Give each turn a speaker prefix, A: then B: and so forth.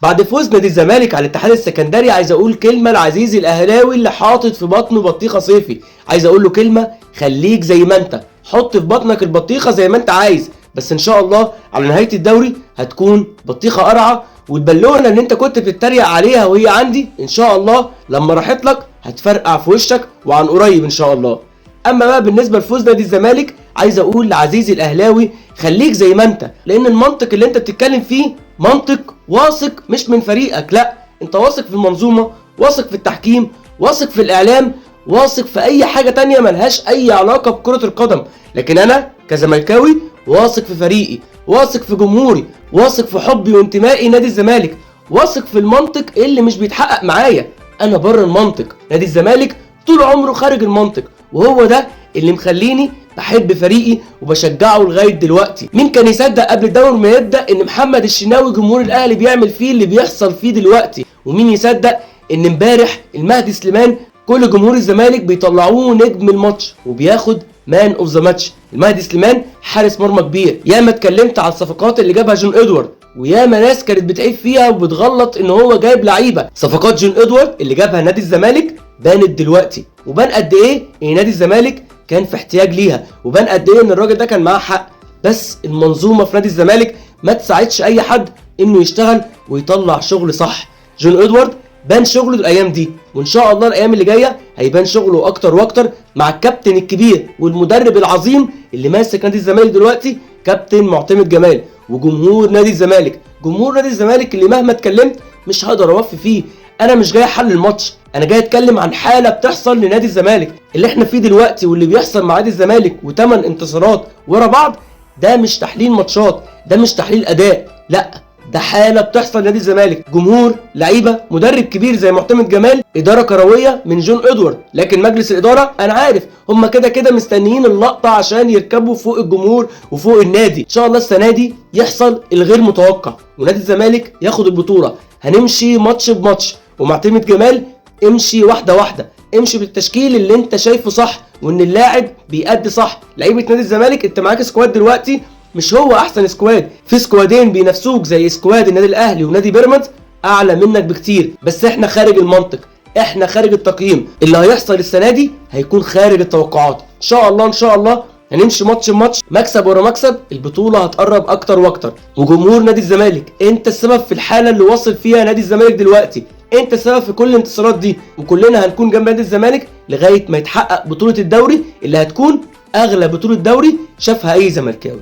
A: بعد فوز نادي الزمالك على الاتحاد السكندري عايز اقول كلمه لعزيزي الاهلاوي اللي حاطط في بطنه بطيخه صيفي. عايز اقول له كلمه: خليك زي ما انت، حط في بطنك البطيخه زي ما انت عايز، بس ان شاء الله على نهايه الدوري هتكون بطيخه قرعه، والبالونه اللي انت كنت بتتريق عليها وهي عندي ان شاء الله لما راحت لك هتفرقع في وشك وعن قريب ان شاء الله. اما بقى بالنسبه لفوز نادي الزمالك عايز اقول لعزيزي الاهلاوي: خليك زي ما انت، لان المنطق اللي انت بتتكلم فيه منطق واثق مش من فريقك، لا انت واثق في المنظومه، واثق في التحكيم، واثق في الاعلام، واثق في اي حاجه تانية ملهاش اي علاقه بكره القدم. لكن انا كزملكاوي واثق في فريقي، واثق في جمهوري، واثق في حبي وانتمائي نادي الزمالك، واثق في المنطق اللي مش بيتحقق معايا. انا بره المنطق، نادي الزمالك طول عمره خارج المنطق، وهو ده اللي مخليني بحب فريقي وبشجعه لغايه دلوقتي. مين كان يصدق قبل الدوري ما يبدا ان محمد الشناوي جمهور الاهلي بيعمل فيه اللي بيحصل فيه دلوقتي؟ ومين يصدق ان امبارح المهدي سليمان كل جمهور الزمالك بيطلعوه نجم الماتش وبياخد مان اوف ذا ماتش؟ المهدي سليمان حارس مرمى كبير. ياما اتكلمت على الصفقات اللي جابها جون ادوارد، وياما ناس كانت بتعيب فيها وبتغلط ان هو جايب لعيبه. صفقات جون ادوارد اللي جابها نادي الزمالك بانت دلوقتي، وبان قد ايه ان نادي الزمالك كان في احتياج ليها، وبان قد ايه ان الراجل ده كان معاه حق. بس المنظومه في نادي الزمالك ما تساعدش اي حد انه يشتغل ويطلع شغل صح. جون ادوارد بان شغله الايام دي، وان شاء الله الايام اللي جايه هيبان شغله اكتر واكتر مع الكابتن الكبير والمدرب العظيم اللي ماسك نادي الزمالك دلوقتي، كابتن معتمد جمال. وجمهور نادي الزمالك، جمهور نادي الزمالك اللي مهما اتكلمت مش هقدر اوفي فيه. انا مش جاي احلل الماتش، انا جاي اتكلم عن حاله بتحصل لنادي الزمالك. اللي احنا فيه دلوقتي واللي بيحصل مع نادي الزمالك و8 انتصارات ورا بعض ده مش تحليل ماتشات، ده مش تحليل اداء، لا ده حاله بتحصل لنادي الزمالك. جمهور، لعيبه، مدرب كبير زي معتمد جمال، اداره كرويه من جون ادوارد. لكن مجلس الاداره انا عارف هم كده كده مستنيين اللقطه عشان يركبوا فوق الجمهور وفوق النادي. ان شاء الله السنه دي يحصل الغير متوقع ونادي الزمالك ياخد البطوله. هنمشي ماتش بماتش، ومعتمد جمال امشي واحده واحده، امشي بالتشكيل اللي انت شايفه صح وان اللاعب بيأدي صح. لعيبه نادي الزمالك انت معاك سكواد دلوقتي مش هو احسن سكواد، في سكوادين بينافسوك زي سكواد النادي الاهلي ونادي بيراميدز اعلى منك بكتير. بس احنا خارج المنطق، احنا خارج التقييم. اللي هيحصل السنه دي هيكون خارج التوقعات. ان شاء الله ان شاء الله هنمشي ماتش بماتش، مكسب ورا مكسب، البطوله هتقرب اكتر واكتر. وجمهور نادي الزمالك انت السبب في الحاله اللي واصل فيها نادي الزمالك دلوقتي، انت السبب في كل الانتصارات دي، وكلنا هنكون جنب نادي الزمالك لغايه ما يتحقق بطوله الدوري اللي هتكون اغلى بطوله دوري شافها اي زملكاوي.